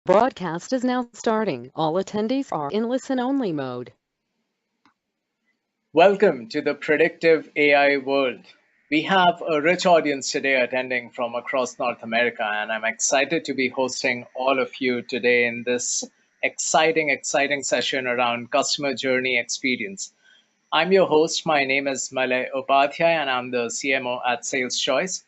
Broadcast is now starting. All attendees are in listen-only mode. Welcome to the Predictive AI world. We have a rich audience today attending from across North America, and I'm excited to be hosting all of you today in this exciting session around customer journey experience. I'm your host. My name is Malay Upadhyay, and I'm the CMO at Sales Choice.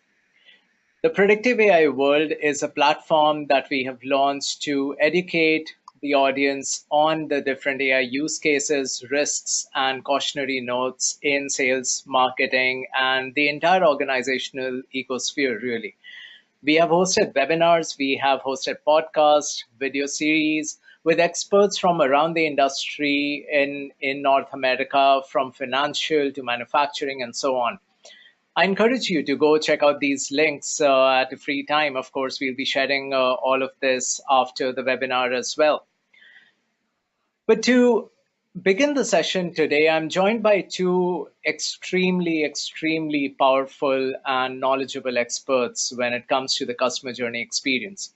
The Predictive AI World is a platform that we have launched to educate the audience on the different AI use cases, risks, and cautionary notes in sales, marketing, and the entire organizational ecosphere, really. We have hosted webinars, we have hosted podcasts, video series with experts from around the industry in North America, from financial to manufacturing and so on. I encourage you to go check out these links at a free time. Of course, we'll be sharing all of this after the webinar as well. But to begin the session today, I'm joined by two extremely powerful and knowledgeable experts when it comes to the customer journey experience.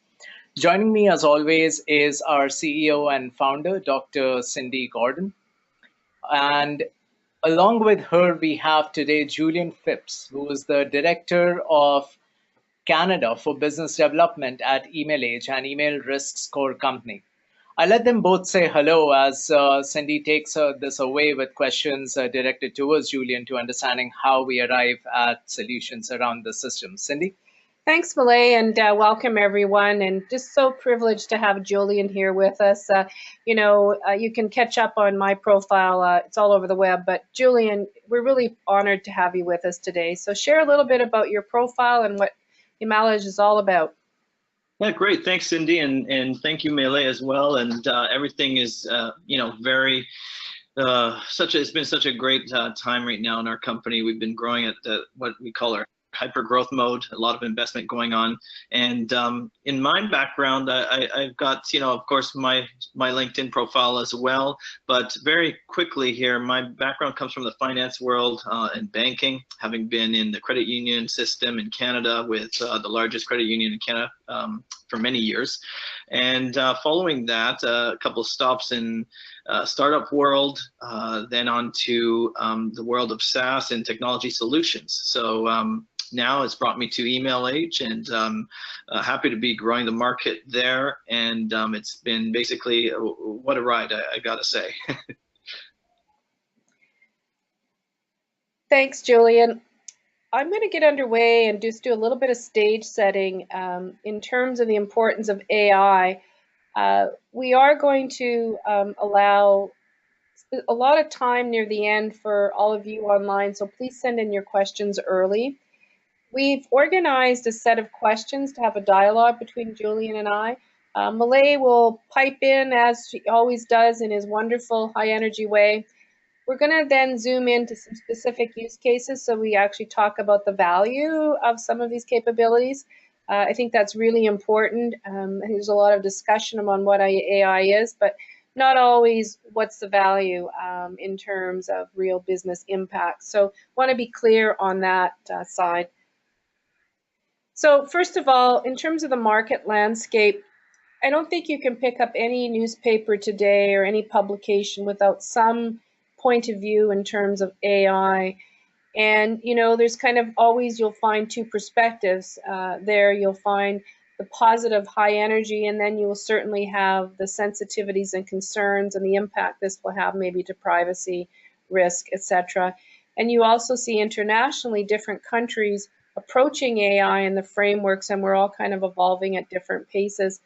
Joining me, as always, is our CEO and founder, Dr. Cindy Gordon. And along with her, we have today Julian Phipps, who is the Director of Canada for Business Development at EmailAge, an email risk score company. I let them both say hello as Cindy takes this away with questions directed towards Julian to understanding how we arrive at solutions around the system. Cindy? Thanks, Malay, and welcome everyone. And just so privileged to have Julian here with us. You can catch up on my profile. It's all over the web. But Julian, we're really honored to have you with us today. So share a little bit about your profile and what EmailAge is all about. Yeah, great. Thanks, Cindy, and thank you, Malay, as well. And everything is, very. It's been such a great time right now in our company. We've been growing at what we call our hyper growth mode, a lot of investment going on. And in my background, I've got, of course, my LinkedIn profile as well. But very quickly here, my background comes from the finance world and banking, having been in the credit union system in Canada with the largest credit union in Canada for many years. And following that, a couple of stops in startup world, then on to the world of SaaS and technology solutions. So now it's brought me to EmailAge, and happy to be growing the market there. And it's been basically what a ride, I gotta say. Thanks, Julian. I'm going to get underway and just do a little bit of stage setting in terms of the importance of AI. We are going to allow a lot of time near the end for all of you online, so please send in your questions early. We've organized a set of questions to have a dialogue between Julian and I. Malay will pipe in, as she always does, in his wonderful high-energy way. We're going to then zoom into some specific use cases, so we actually talk about the value of some of these capabilities. I think that's really important. There's a lot of discussion on what AI is, but not always what's the value in terms of real business impact. So want to be clear on that side. So first of all, in terms of the market landscape, I don't think you can pick up any newspaper today or any publication without some point of view in terms of AI. And, there's kind of always, you'll find two perspectives there. You'll find the positive high energy, and then you will certainly have the sensitivities and concerns and the impact this will have maybe to privacy, risk, etc. And you also see internationally different countries approaching AI and the frameworks, and we're all kind of evolving at different paces.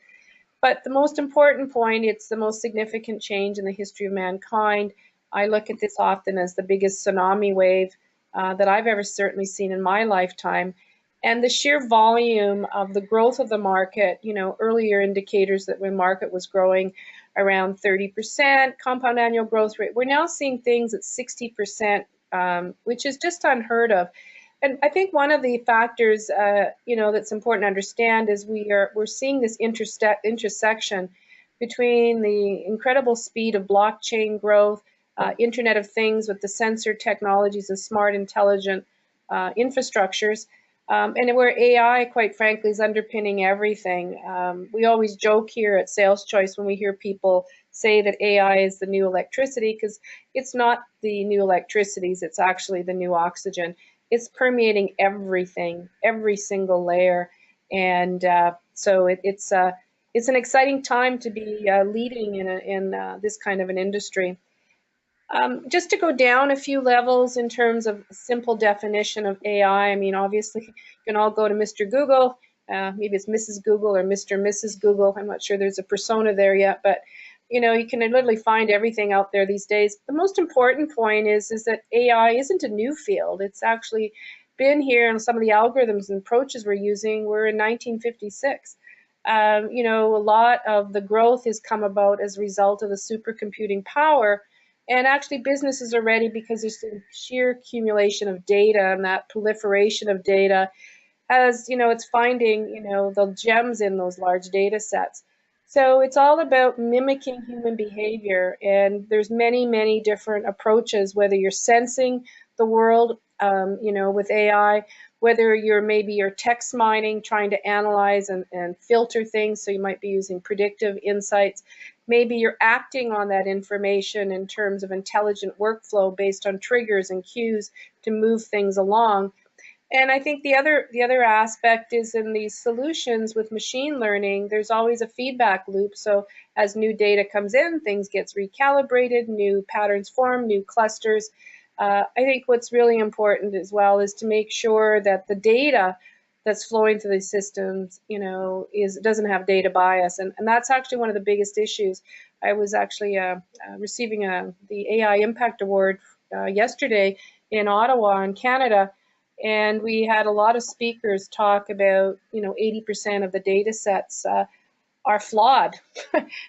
But the most important point, it's the most significant change in the history of mankind. I look at this often as the biggest tsunami wave that I've ever certainly seen in my lifetime. And the sheer volume of the growth of the market, earlier indicators that the market was growing around 30% compound annual growth rate. We're now seeing things at 60%, which is just unheard of. And I think one of the factors, that's important to understand is we're seeing this intersection between the incredible speed of blockchain growth, Internet of Things with the sensor technologies and smart, intelligent infrastructures, and where AI, quite frankly, is underpinning everything. We always joke here at Sales Choice when we hear people say that AI is the new electricity, because it's not the new electricities, it's actually the new oxygen. It's permeating everything, every single layer. And so it's an exciting time to be leading in this kind of an industry. Just to go down a few levels in terms of simple definition of AI, I mean, obviously, you can all go to Mr. Google. Maybe it's Mrs. Google or Mr. and Mrs. Google. I'm not sure there's a persona there yet, but you know, you can literally find everything out there these days. The most important point is that AI isn't a new field. It's actually been here, and some of the algorithms and approaches we're using were in 1956. You know, a lot of the growth has come about as a result of the supercomputing power. And actually, businesses are ready because there's the sheer accumulation of data, and that proliferation of data as, you know, it's finding, you know, the gems in those large data sets. So it's all about mimicking human behavior, and there's many, many different approaches, whether you're sensing the world, you know, with AI, whether you're text mining, trying to analyze and filter things, so you might be using predictive insights. Maybe you're acting on that information in terms of intelligent workflow based on triggers and cues to move things along. And I think the other aspect is in these solutions with machine learning, there's always a feedback loop. So as new data comes in, things gets recalibrated, new patterns form, new clusters. I think what's really important as well is to make sure that the data that's flowing through these systems, you know, doesn't have data bias, and that's actually one of the biggest issues. I was actually receiving the AI Impact Award yesterday in Ottawa, in Canada, and we had a lot of speakers talk about, you know, 80% of the data sets are flawed.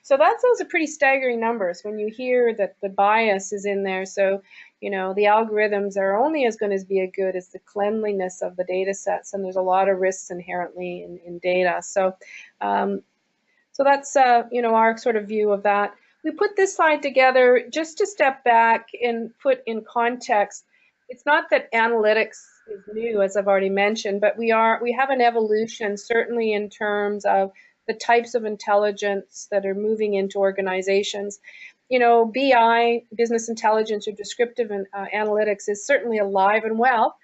So those are pretty staggering numbers when you hear that the bias is in there. So, you know, the algorithms are only as good as good as the cleanliness of the data sets, and there's a lot of risks inherently in data. So, so that's you know, our sort of view of that. We put this slide together just to step back and put in context. It's not that analytics is new, as I've already mentioned, but we have an evolution, certainly in terms of the types of intelligence that are moving into organizations. You know, BI, business intelligence or descriptive analytics, is certainly alive and well,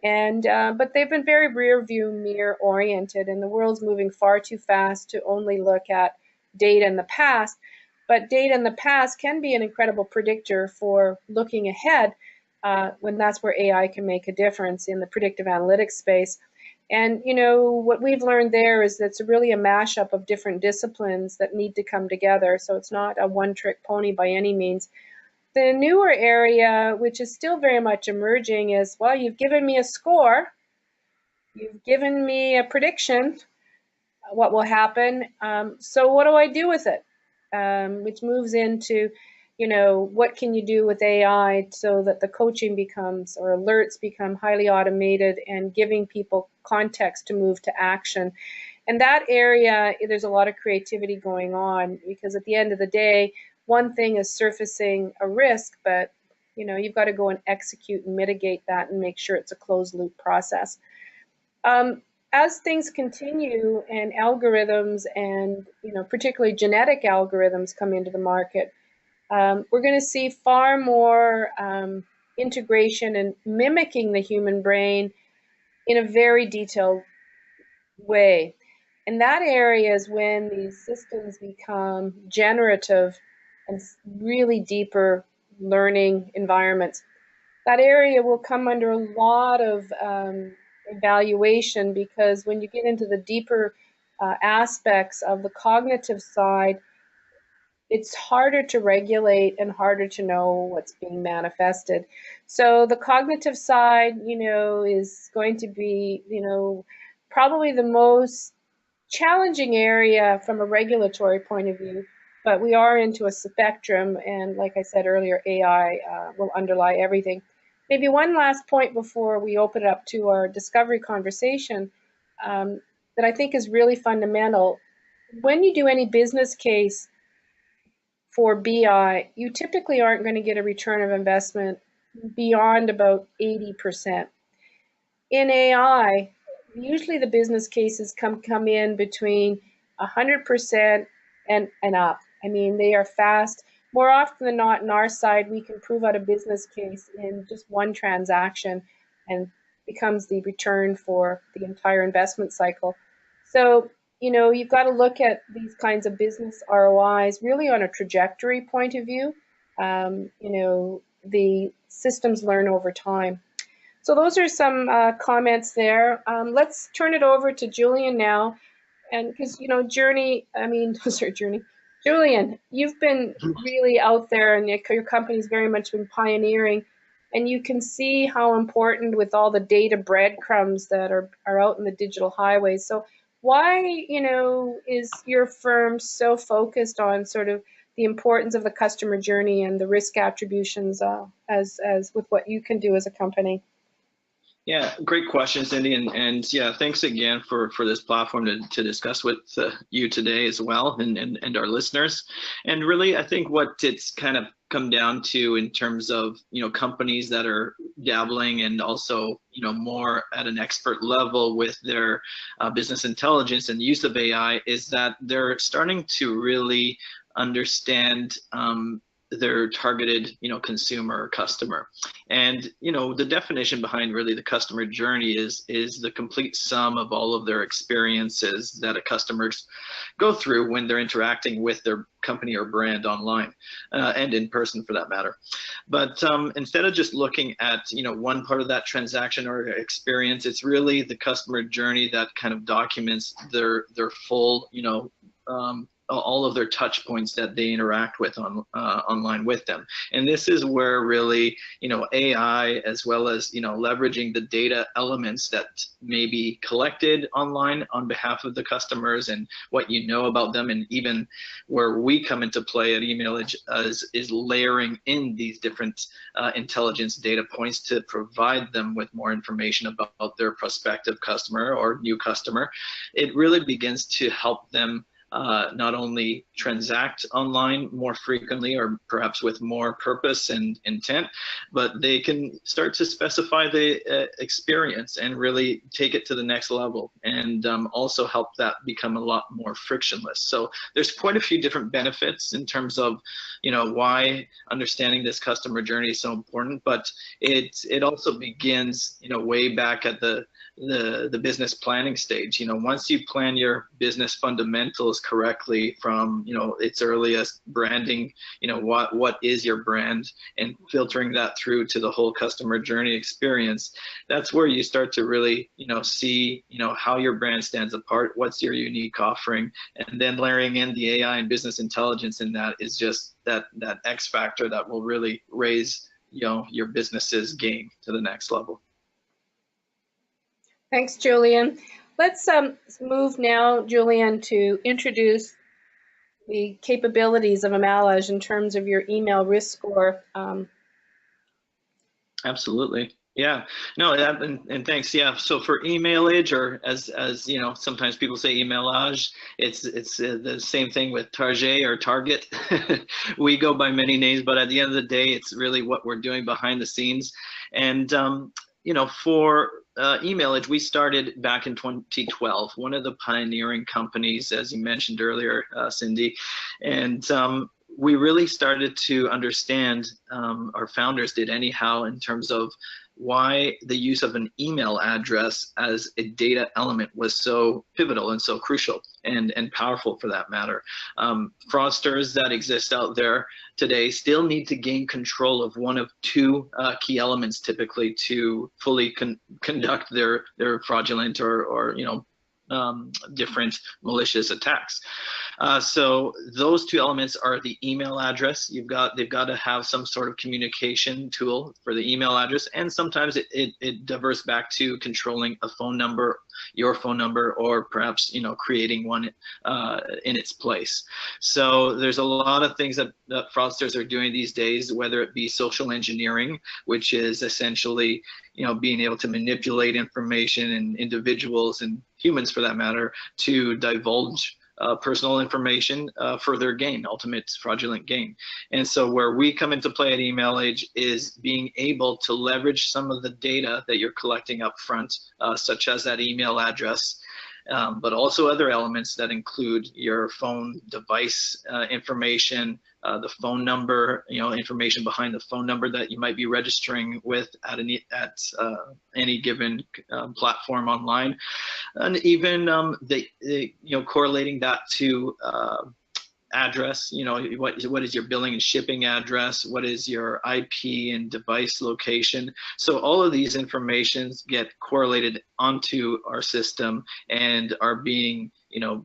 and but they've been very rear view mirror oriented, and the world's moving far too fast to only look at data in the past. But data in the past can be an incredible predictor for looking ahead, when that's where AI can make a difference in the predictive analytics space. And, you know, what we've learned there is that it's really a mashup of different disciplines that need to come together. So it's not a one-trick pony by any means. The newer area, which is still very much emerging, is, well, you've given me a score, you've given me a prediction, what will happen, so what do I do with it? Which moves into, you know, what can you do with AI so that the coaching becomes, or alerts become, highly automated and giving people context to move to action. And that area, there's a lot of creativity going on, because at the end of the day, one thing is surfacing a risk, but you know, you've got to go and execute and mitigate that and make sure it's a closed loop process. As things continue and algorithms and, you know, particularly genetic algorithms come into the market, we're going to see far more integration and mimicking the human brain in a very detailed way. And that area is when these systems become generative and really deeper learning environments. That area will come under a lot of evaluation, because when you get into the deeper aspects of the cognitive side, it's harder to regulate and harder to know what's being manifested. So the cognitive side, you know, is going to be, you know, probably the most challenging area from a regulatory point of view, but we are into a spectrum, and like I said earlier, AI will underlie everything. Maybe one last point before we open it up to our discovery conversation, that I think is really fundamental. When you do any business case for BI, you typically aren't going to get a return of investment beyond about 80%. In AI, usually the business cases come in between 100% and up. I mean, they are fast. More often than not, on our side, we can prove out a business case in just one transaction and becomes the return for the entire investment cycle. So, you've got to look at these kinds of business ROIs really on a trajectory point of view. The systems learn over time. So those are some comments there. Let's turn it over to Julian now. And because, Julian, you've been really out there and your company's very much been pioneering. And you can see how important with all the data breadcrumbs that are out in the digital highways. So why, is your firm so focused on sort of the importance of the customer journey and the risk attributions as with what you can do as a company? Yeah, great question, Cindy, and yeah, thanks again for this platform to discuss with you today as well, and our listeners. And really, I think what it's kind of come down to in terms of companies that are dabbling and also more at an expert level with their business intelligence and use of AI is that they're starting to really understand their targeted consumer or customer. And the definition behind really the customer journey is the complete sum of all of their experiences that a customers go through when they're interacting with their company or brand online and in person for that matter. But instead of just looking at one part of that transaction or experience, it's really the customer journey that kind of documents their full all of their touch points that they interact with online with them. And this is where really, AI, as well as, leveraging the data elements that may be collected online on behalf of the customers and what about them, and even where we come into play at Emailage is layering in these different intelligence data points to provide them with more information about their prospective customer or new customer. It really begins to help them not only transact online more frequently or perhaps with more purpose and intent, but they can start to specify the experience and really take it to the next level, and also help that become a lot more frictionless. So there's quite a few different benefits in terms of why understanding this customer journey is so important, but it also begins way back at the business planning stage. Once you plan your business fundamentals correctly from its earliest branding, what is your brand, and filtering that through to the whole customer journey experience, that's where you start to really see how your brand stands apart, what's your unique offering, and then layering in the AI and business intelligence in that is just that X factor that will really raise your business's game to the next level. Thanks, Julian. Let's move now, Julian, to introduce the capabilities of Emailage in terms of your email risk score. Absolutely. Yeah. No, and thanks. Yeah. So for Emailage, or as sometimes people say Emailage, it's the same thing with Target or Target. We go by many names, but at the end of the day, it's really what we're doing behind the scenes. And for Emailage, we started back in 2012, one of the pioneering companies, as you mentioned earlier, Cindy, and we really started to understand, our founders did anyhow, in terms of why the use of an email address as a data element was so pivotal and so crucial and powerful for that matter. Fraudsters that exist out there today still need to gain control of one of two key elements typically to fully conduct their fraudulent or different malicious attacks. So those two elements are the email address. They've got to have some sort of communication tool for the email address, and sometimes it diverts back to controlling a phone number, your phone number, or perhaps creating one in its place. So there's a lot of things that fraudsters are doing these days, whether it be social engineering, which is essentially being able to manipulate information and individuals and humans for that matter to divulge personal information for their gain, ultimate fraudulent gain. And so where we come into play at Emailage is being able to leverage some of the data that you're collecting up front, such as that email address, but also other elements that include your phone device information, the phone number, information behind the phone number that you might be registering with at any given platform online, and even correlating that to address. What is your billing and shipping address? What is your IP and device location? So all of these informations get correlated onto our system and are being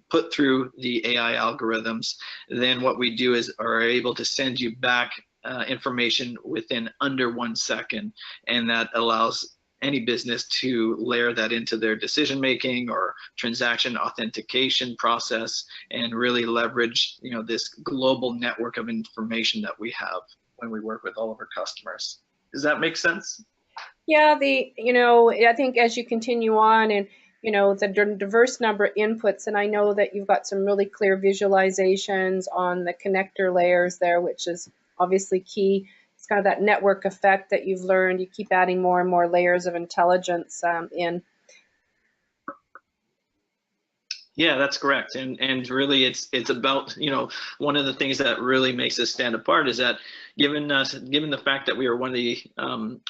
put through the AI algorithms. Then what we do is are able to send you back information within under 1 second, and that allows any business to layer that into their decision making or transaction authentication process and really leverage this global network of information that we have when we work with all of our customers. Does that make sense? Yeah, I think as you continue on and the diverse number of inputs, and I know that you've got some really clear visualizations on the connector layers there, which is obviously key. It's kind of that network effect that you've learned. You keep adding more and more layers of intelligence in. Yeah, that's correct. And really it's about, one of the things that really makes us stand apart is that given the fact that we are one of the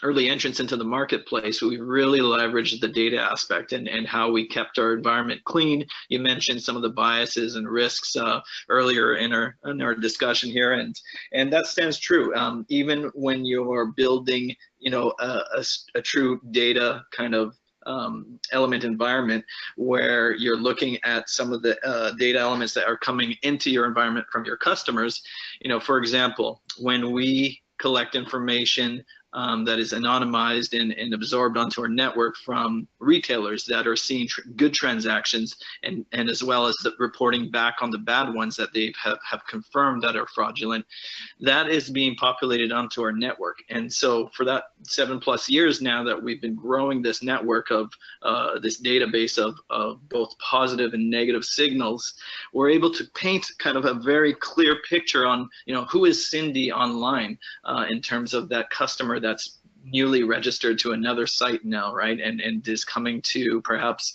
early entrants into the marketplace, we really leveraged the data aspect and how we kept our environment clean. You mentioned some of the biases and risks earlier in our discussion here, and that stands true. Even when you're building, a true data kind of element environment where you're looking at some of the data elements that are coming into your environment from your customers. For example, when we collect information that is anonymized and absorbed onto our network from retailers that are seeing good transactions and as well as the reporting back on the bad ones that they have confirmed that are fraudulent, that is being populated onto our network. And so for that 7+ years now that we've been growing this network of this database of both positive and negative signals, we're able to paint kind of a very clear picture on who is Cindy online in terms of that customer that's newly registered to another site now, right? And is coming to perhaps,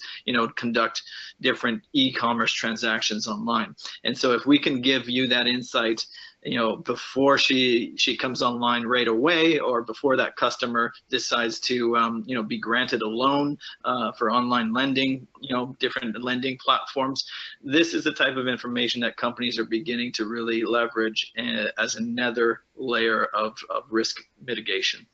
conduct different e-commerce transactions online. And so if we can give you that insight, before she comes online right away, or before that customer decides to, be granted a loan for online lending, different lending platforms, this is the type of information that companies are beginning to really leverage as another layer of risk mitigation.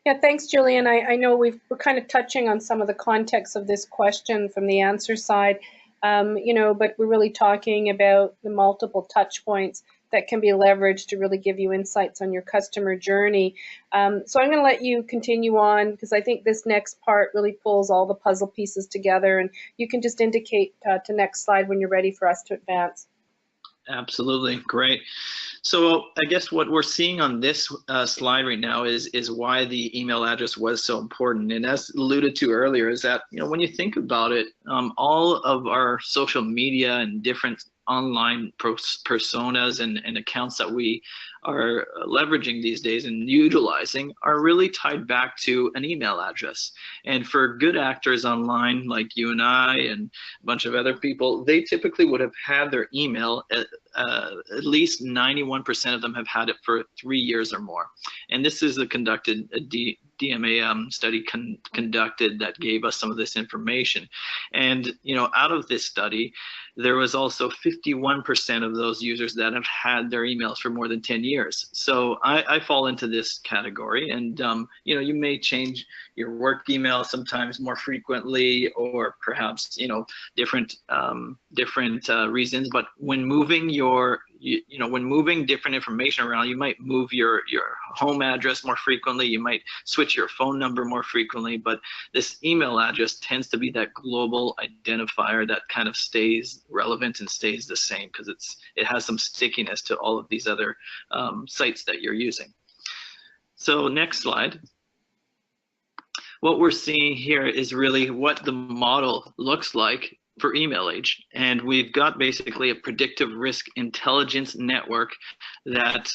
Yeah, thanks, Julian. I know we're kind of touching on some of the context of this question from the answer side, but we're really talking about the multiple touch points that can be leveraged to really give you insights on your customer journey. So I'm going to let you continue on because I think this next part really pulls all the puzzle pieces together, and you can just indicate to next slide when you're ready for us to advance. Absolutely, great. So I guess what we're seeing on this slide right now is why the email address was so important. And as alluded to earlier, is that when you think about it, all of our social media and different online personas and accounts that we are leveraging these days and utilizing are really tied back to an email address. And for good actors online like you and I and a bunch of other people, they typically would have had their email at least 91% of them have had it for 3 years or more. And this is a DMA study conducted that gave us some of this information. And out of this study, there was also 51% of those users that have had their emails for more than 10 years. So I fall into this category, and you may change your work email sometimes more frequently, or perhaps different reasons. But when moving when moving different information around, you might move your home address more frequently, you might switch your phone number more frequently, but this email address tends to be that global identifier that kind of stays relevant and stays the same because it has some stickiness to all of these other sites that you're using. So next slide. What we're seeing here is really what the model looks like for Emailage, and we've got basically a predictive risk intelligence network that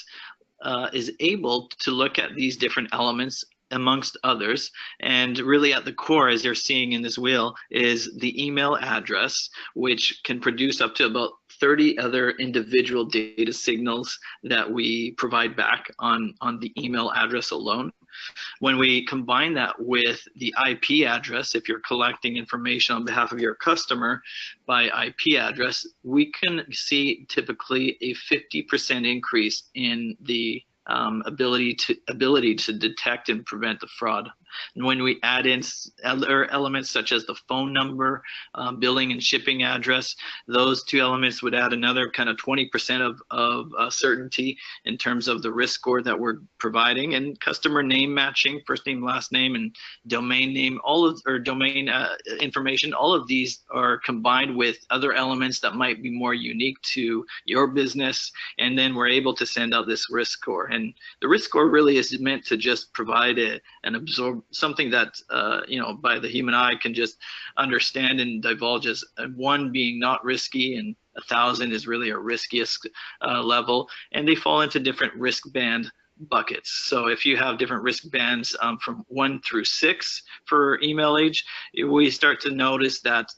is able to look at these different elements amongst others. And really at the core, as you're seeing in this wheel, is the email address, which can produce up to about 30 other individual data signals that we provide back on the email address alone. When we combine that with the IP address, if you're collecting information on behalf of your customer by IP address, we can see typically a 50% increase in the ability to detect and prevent the fraud. And when we add in other elements such as the phone number, billing and shipping address, those two elements would add another kind of 20% of certainty in terms of the risk score that we're providing. And customer name matching, first name, last name, and domain name, domain information, all of these are combined with other elements that might be more unique to your business. And then we're able to send out this risk score. And the risk score really is meant to just provide and absorb something that by the human eye can just understand and divulge as 1 being not risky and 1,000 is really a riskiest level, and they fall into different risk band buckets. So if you have different risk bands from 1 through 6 for Emailage, we start to notice that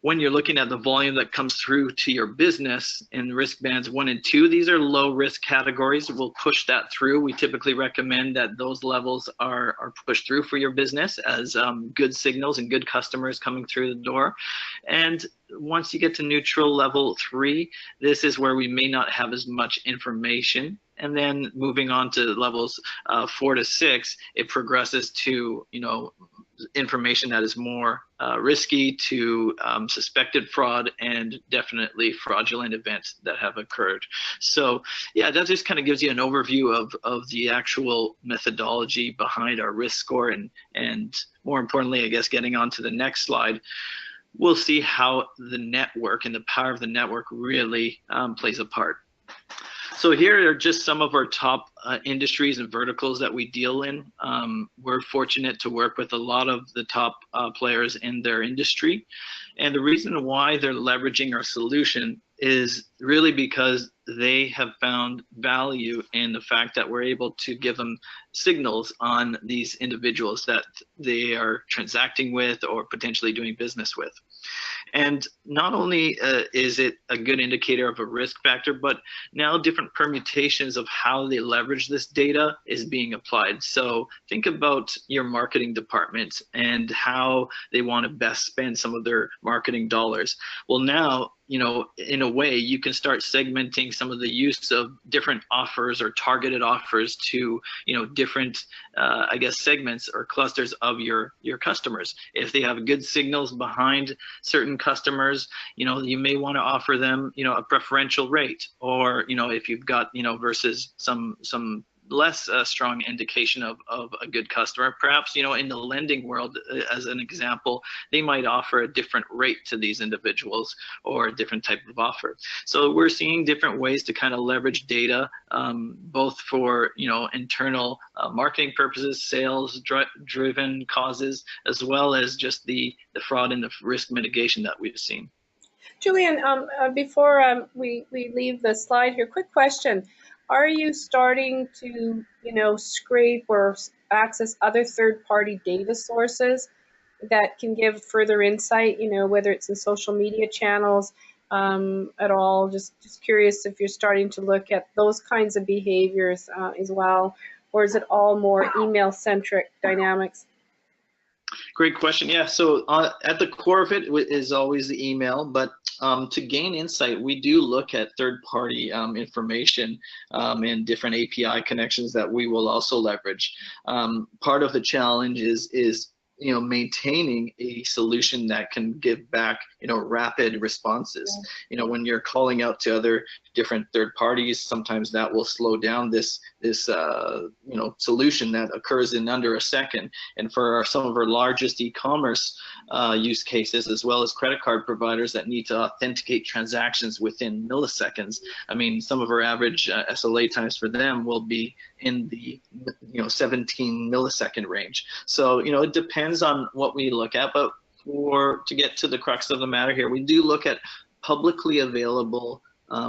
when you're looking at the volume that comes through to your business in risk bands 1 and 2, these are low risk categories. We'll push that through. We typically recommend that those levels are pushed through for your business as good signals and good customers coming through the door. And once you get to neutral level 3, this is where we may not have as much information. And then moving on to levels 4 to 6, it progresses to information that is more risky to suspected fraud and definitely fraudulent events that have occurred. So yeah, that just kind of gives you an overview of the actual methodology behind our risk score, and more importantly, I guess, getting on to the next slide, we'll see how the network and the power of the network really plays a part. So here are just some of our top industries and verticals that we deal in. We're fortunate to work with a lot of the top players in their industry. And the reason why they're leveraging our solution is really because they have found value in the fact that we're able to give them signals on these individuals that they are transacting with or potentially doing business with. And not only is it a good indicator of a risk factor, but now different permutations of how they leverage this data is being applied. So think about your marketing department and how they want to best spend some of their marketing dollars. Well, now, in a way, you can start segmenting some of the use of different offers or targeted offers to, different, segments or clusters of your customers. If they have good signals behind certain customers, you may want to offer them, a preferential rate, or, if you've got, versus some less strong indication of a good customer. Perhaps, in the lending world, as an example, they might offer a different rate to these individuals or a different type of offer. So we're seeing different ways to kind of leverage data, both for, internal marketing purposes, sales driven causes, as well as just the fraud and the risk mitigation that we've seen. Julian, before we leave the slide here, quick question. Are you starting to, scrape or access other third-party data sources that can give further insight, whether it's in social media channels at all? Just curious if you're starting to look at those kinds of behaviors as well, or is it all more email-centric dynamics? Great question. Yeah, so at the core of it is always the email, but to gain insight, we do look at third-party information and different API connections that we will also leverage. Part of the challenge is maintaining a solution that can give back, rapid responses. When you're calling out to other different third parties, sometimes that will slow down this solution that occurs in under a second. And for some of our largest e-commerce use cases, as well as credit card providers that need to authenticate transactions within milliseconds, I mean, some of our average SLA times for them will be in the 17 millisecond range. So it depends on what we look at, but to get to the crux of the matter here, we do look at publicly available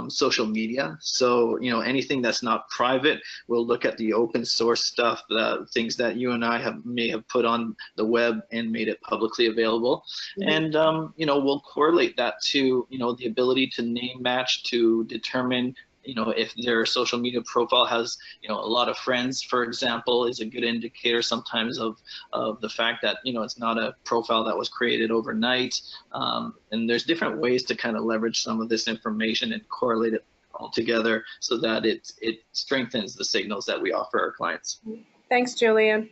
social media. So, you know, anything that's not private, we'll look at the open source stuff, the things that you and I may have put on the web and made it publicly available. And, you know, we'll correlate that to, you know, the ability to name match to determine, you know, if their social media profile has, you know, a lot of friends, for example, is a good indicator sometimes of the fact that, you know, it's not a profile that was created overnight. And there's different ways to kind of leverage some of this information and correlate it all together so that it strengthens the signals that we offer our clients. Thanks, Julian.